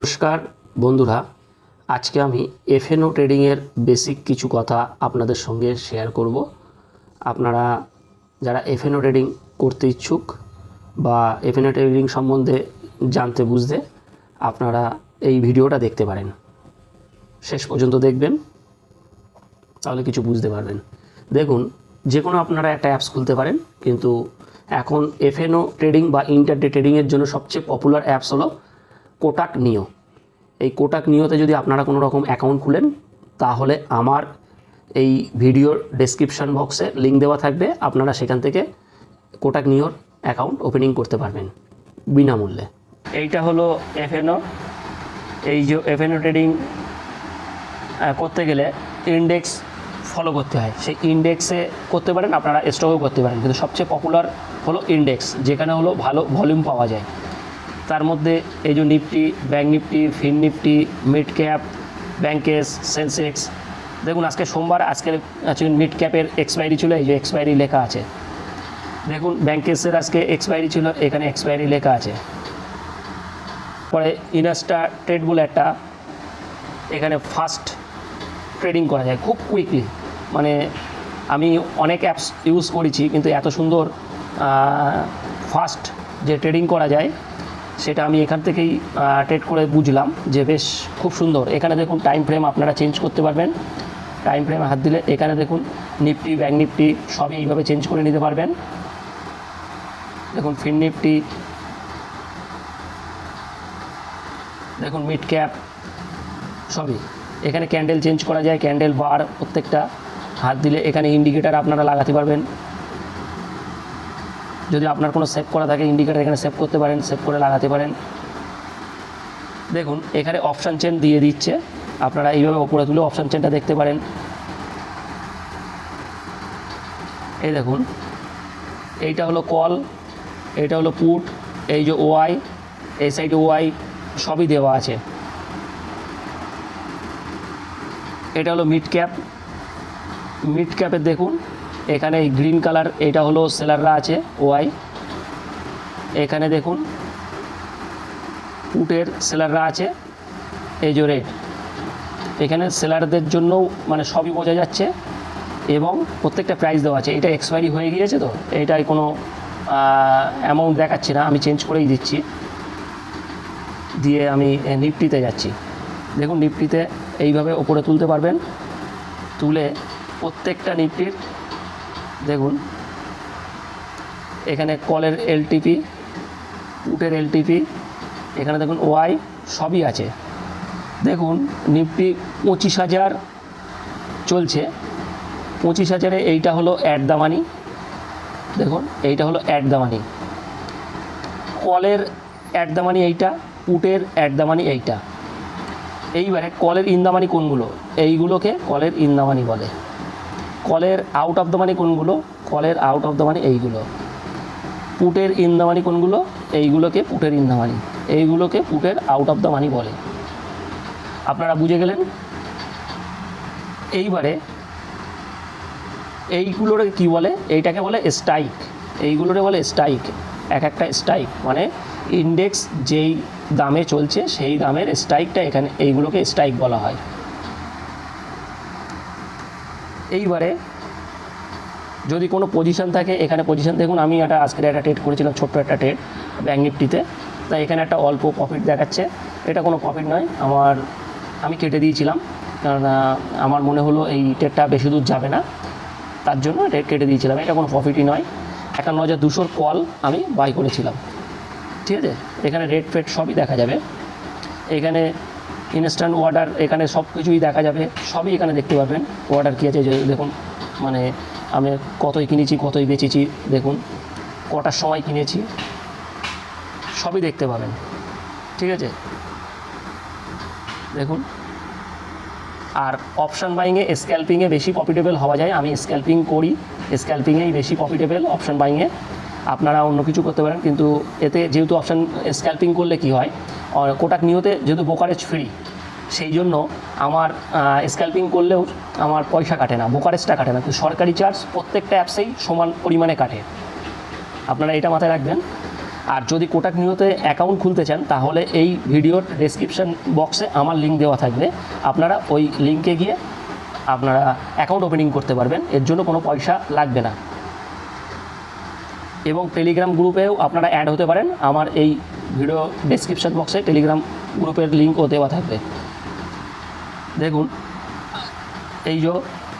নমস্কার বন্ধুরা, আজকে আমি এফএনও ট্রেডিংয়ের বেসিক কিছু কথা আপনাদের সঙ্গে শেয়ার করব। আপনারা যারা এফএনও ট্রেডিং করতে ইচ্ছুক বা এফএনও ট্রেডিং সম্বন্ধে জানতে বুঝতে আপনারা এই ভিডিওটা দেখতে পারেন, শেষ পর্যন্ত দেখবেন, তাহলে কিছু বুঝতে পারবেন। দেখুন, যে কোনো আপনারা একটা অ্যাপস খুলতে পারেন, কিন্তু এখন এফএনও ট্রেডিং বা ইন্টারডে ট্রেডিংয়ের জন্য সবচেয়ে পপুলার অ্যাপস হলো কোটাক নিও। এই কোটাক নিওতে যদি আপনারা কোনো রকম অ্যাকাউন্ট খুলেন, তাহলে আমার এই ভিডিওর ডেসক্রিপশান বক্সে লিঙ্ক দেওয়া থাকবে, আপনারা সেখান থেকে কোটাক নিওর অ্যাকাউন্ট ওপেনিং করতে পারবেন বিনামূল্যে। এইটা হলো এফএনও। এই যে এফএনও ট্রেডিং করতে গেলে ইন্ডেক্স ফলো করতে হয়, সেই ইন্ডেক্সে করতে পারেন, আপনারা স্টকও করতে পারেন, কিন্তু সবচেয়ে পপুলার হলো ইন্ডেক্স, যেখানে হলো ভালো ভলিউম পাওয়া যায়। তার মধ্যে এই যে নিফটি, ব্যাঙ্ক নিফটি, ফিন নিফটি, মিড ক্যাপ, ব্যাঙ্কেস, সেন্সেক্স। দেখুন, আজকে সোমবার, আজকের মিড ক্যাপের এক্সপায়ারি ছিল, এই যে এক্সপায়ারি লেখা আছে। দেখুন, ব্যাঙ্কেসের আজকে এক্সপায়ারি ছিল, এখানে এক্সপায়ারি লেখা আছে। পরে ইনস্টা ট্রেড বলে একটা, এখানে ফাস্ট ট্রেডিং করা যায় খুব কুইকলি। মানে আমি অনেক অ্যাপস ইউজ করেছি, কিন্তু এত সুন্দর ফাস্ট যে ট্রেডিং করা যায় সেটা আমি এখান থেকেই ট্রেড করে বুঝলাম যে বেশ খুব সুন্দর। এখানে দেখুন, টাইম ফ্রেম আপনারা চেঞ্জ করতে পারবেন। টাইম ফ্রেমে হাত দিলে এখানে দেখুন নিফটি, ব্যাঙ্ক নিফটি সবই এইভাবে চেঞ্জ করে নিতে পারবেন। দেখুন ফিন নিফটি, দেখুন মিড ক্যাপ সবই। এখানে ক্যান্ডেল চেঞ্জ করা যায়, ক্যান্ডেল বার প্রত্যেকটা হাত দিলে। এখানে ইন্ডিকেটার আপনারা লাগাতে পারবেন, যদি আপনার কোনো সেভ করা থাকে ইন্ডিকেটার এখানে সেভ করতে পারেন, সেভ করে লাগাতে পারেন। দেখুন, এখানে অপশান চেন দিয়ে দিচ্ছে, আপনারা এইভাবে ওপরে তুলে অপশান চেনটা দেখতে পারেন। এই দেখুন, এইটা হলো কল, এইটা হলো পুট, এই যে ওয়াই, এই সাইডে ওয়াই সবই দেওয়া আছে। এটা হলো মিড ক্যাপ। মিড ক্যাপে দেখুন, এখানে গ্রিন কালার, এটা হলো সেলাররা আছে ওয়াই। এখানে দেখুন পুটের সেলাররা আছে, এই যে রেড। এখানে সেলারদের জন্য মানে সবই বোঝা যাচ্ছে এবং প্রত্যেকটা প্রাইস দেওয়া আছে। এটা এক্সপায়ারি হয়ে গিয়েছে, তো এইটাই কোনো অ্যামাউন্ট দেখাচ্ছে না, আমি চেঞ্জ করেই দিচ্ছি। দিয়ে আমি নিফটিতে যাচ্ছি। দেখুন, নিফটিতে এইভাবে ওপরে তুলতে পারবেন, তুলে প্রত্যেকটা নিফটির দেখুন এখানে কলের এলটিপি, পুটের এলটিপি, এখানে দেখুন ওয়াই সবই আছে। দেখুন, নিফটি 25,000 চলছে, 25,000-এ এইটা হলো অ্যাট দ্য মানি। দেখুন, এইটা হলো অ্যাট দ্য মানি। কলের অ্যাট দ্য মানি এইটা, পুটের অ্যাট দ্য মানি এইটা। এইবারে কলের ইন দ্য মানি কোনগুলো, এইগুলোকে কলের ইন দ্য মানি বলে। কলের আউট অফ দ্য মানি কোনগুলো, কলের আউট অফ দ্য মানি এইগুলো। পুটের ইন দ্য মানি কোনগুলো, এইগুলোকে পুটের ইন দ্য মানি, এইগুলোকে পুটের আউট অফ দ্য মানি বলে। আপনারা বুঝে গেলেন। এইবারে এইগুলোরে কি বলে, এইটাকে বলে স্ট্রাইক, এইগুলোরে বলে স্ট্রাইক। এক একটা স্ট্রাইক মানে ইন্ডেক্স যেই দামে চলছে সেই দামের স্ট্রাইকটা, এখানে এইগুলোকে স্ট্রাইক বলা হয়। এইবারে যদি কোনো পজিশন থাকে, এখানে পজিশন দেখুন, আমি আজকের একটা ট্রেড করেছিলাম, ছোট্ট একটা ট্রেড ব্যাঙ্ক নিফটিতে। তাই এখানে একটা অল্প প্রফিট দেখাচ্ছে, এটা কোনো প্রফিট নয়, আমি কেটে দিয়েছিলাম, কারণ আমার মনে হলো এই ট্রেডটা বেশি দূর যাবে না, তার জন্য ট্রেড কেটে দিয়েছিলাম। এটা কোনো প্রফিটই নয়। 51,200 কল আমি বাই করেছিলাম, ঠিক আছে। এখানে রেড ফেড সবই দেখা যাবে, এখানে ইনস্ট্যান্ট অর্ডার, এখানে সব কিছুই দেখা যাবে, সবই এখানে দেখতে পাবেন। অর্ডার কী আছে দেখুন, মানে আমি কতই কিনেছি, কতই বেচেছি, দেখুন কটার সময় কিনেছি, সবই দেখতে পাবেন, ঠিক আছে। দেখুন, আর অপশান বাইংয়ে, স্ক্যাল্পিংয়ে বেশি প্রফিটেবল হওয়া যায়। আমি স্ক্যাল্পিং করি, স্ক্যাল্পিংয়েই বেশি প্রফিটেবল অপশান বাইংয়ে। আপনারা অন্য কিছু করতে পারেন, কিন্তু এতে যেহেতু অপশান স্ক্যাল্পিং করলে কি হয়, কোটাক নিওতে যেহেতু ব্রোকারেজ ফ্রি, সেই জন্য আমার স্ক্যাল্পিং করলেও আমার পয়সা কাটে না, ব্রোকারেজটা কাটে না, কিন্তু সরকারি চার্জ প্রত্যেকটা অ্যাপসেই সমান পরিমাণে কাটে। আপনারা এটা মাথায় রাখবেন। আর যদি কোটাক নিউতে অ্যাকাউন্ট খুলতে চান তাহলে এই ভিডিওর ডেসক্রিপশন বক্সে আমার লিঙ্ক দেওয়া থাকবে, আপনারা ওই লিঙ্কে গিয়ে আপনারা অ্যাকাউন্ট ওপেনিং করতে পারবেন, এর জন্য কোনো পয়সা লাগবে না। এবং টেলিগ্রাম গ্রুপেও আপনারা অ্যাড হতে পারেন, আমার এই ভিডিও ডেসক্রিপশন বক্সে টেলিগ্রাম গ্রুপের লিঙ্কও দেওয়া থাকবে। দেখুন এই যে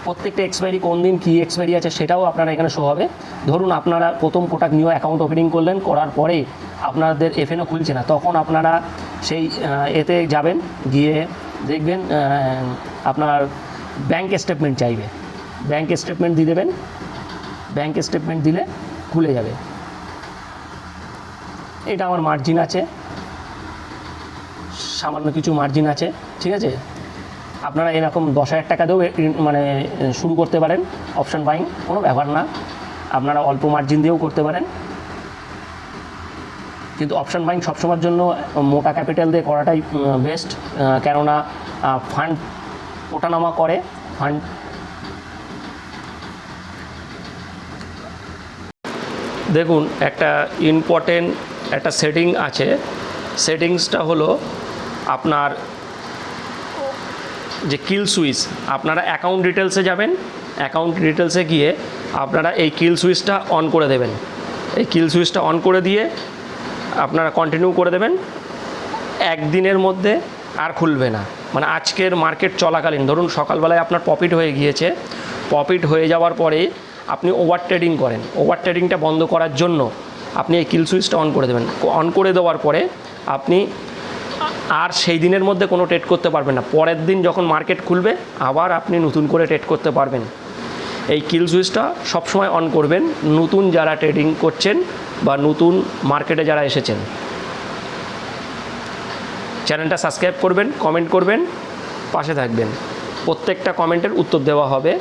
প্রত্যেকটা এক্সপায়ারি কোন দিন কী এক্সপায়ারি আছে সেটাও আপনারা এখানে শো হবে। ধরুন আপনারা প্রথম কোটাক নিউ অ্যাকাউন্ট ওপেনিং করলেন, করার পরে আপনাদের এফএনও খুলছে না, তখন আপনারা সেই এতে যাবেন, গিয়ে দেখবেন আপনার ব্যাংক স্টেটমেন্ট চাইবে, ব্যাংক স্টেটমেন্ট দিয়ে দেবেন, ব্যাংক স্টেটমেন্ট দিলে খুলে যাবে। এটা আমার মার্জিন আছে, সামান্য কিছু মার্জিন আছে, ঠিক আছে। আপনারা এরকম 10,000 টাকা দিয়েও মানে শুরু করতে পারেন অপশন বাইং, কোনো ব্যাপার না। আপনারা অল্প মার্জিন দিয়েও করতে পারেন, কিন্তু অপশন বাইং সবসময়ের জন্য মোটা ক্যাপিটাল দিয়ে করাটাই বেস্ট, কেননা ফান্ড ওঠানামা করে, ফান্ড দেখুন একটা ইম্পর্টেন্ট একটা সেটিং আছে, সেটিংসটা হলো আপনার যে কিল সুইচ, আপনারা অ্যাকাউন্ট ডিটেলসে যাবেন, অ্যাকাউন্ট ডিটেলসে গিয়ে আপনারা এই কিল সুইচটা অন করে দেবেন, এই কিল সুইচটা অন করে দিয়ে আপনারা কন্টিনিউ করে দেবেন। একদিনের মধ্যে আর খুলবে না, মানে আজকের মার্কেট চলাকালীন ধরুন সকালবেলায় আপনার প্রফিট হয়ে গিয়েছে, প্রফিট হয়ে যাওয়ার পরে আপনি ওভার ট্রেডিং করেন, ওভার ট্রেডিংটা বন্ধ করার জন্য আপনি এই কিল সুইচটা অন করে দেবেন। অন করে দেওয়ার পরে আপনি আর সেই দিনের মধ্যে কোনো ট্রেড করতে পারবেন না, পরের দিন যখন মার্কেট খুলবে আবার আপনি নতুন করে ট্রেড করতে পারবেন। এই কিল সুইচটা সবসময় অন করবেন নতুন যারা ট্রেডিং করছেন বা নতুন মার্কেটে যারা এসেছেন। চ্যানেলটা সাবস্ক্রাইব করবেন, কমেন্ট করবেন, পাশে থাকবেন, প্রত্যেকটা কমেন্টের উত্তর দেওয়া হবে।